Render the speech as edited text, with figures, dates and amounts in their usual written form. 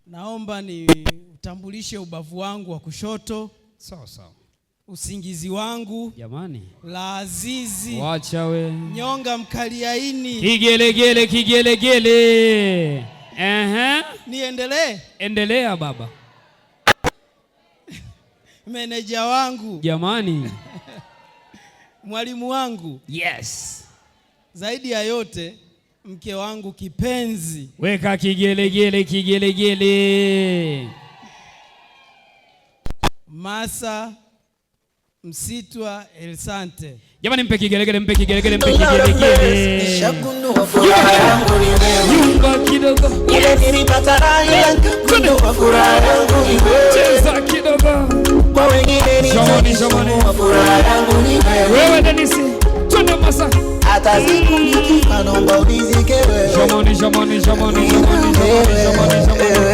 Naomba ni utambulishe ubavu wangu wa kushoto. Sawa sawa. Usingizi wangu. Jamani. La azizi. Wacha we. Nyonga mkaliaini. Kigelegele kigelegele. Niendelee? Endelea baba. Meneja wangu. Jamani. Mwalimu wangu. Yes. Zaidi ya yote mke wangu kipenzi. Weka kigelegele kigelegele. Masa Msitwa Elsante. Jamani mpe kigelegele mpe kigelegele mpe kigelegele. Nishagundua furaha yangu ni wewe. Yumba kidogo. Ile nilipata raha yangu. Gundua furaha yangu ni wewe. Cheza kidogo. Kwa wengine nishagundua furaha yangu ni wewe. Wewe Denisi. Twende Masa. Hata siku nikifa naomba unizike wewe. Jamani jamani jamani jamani jamani jamani.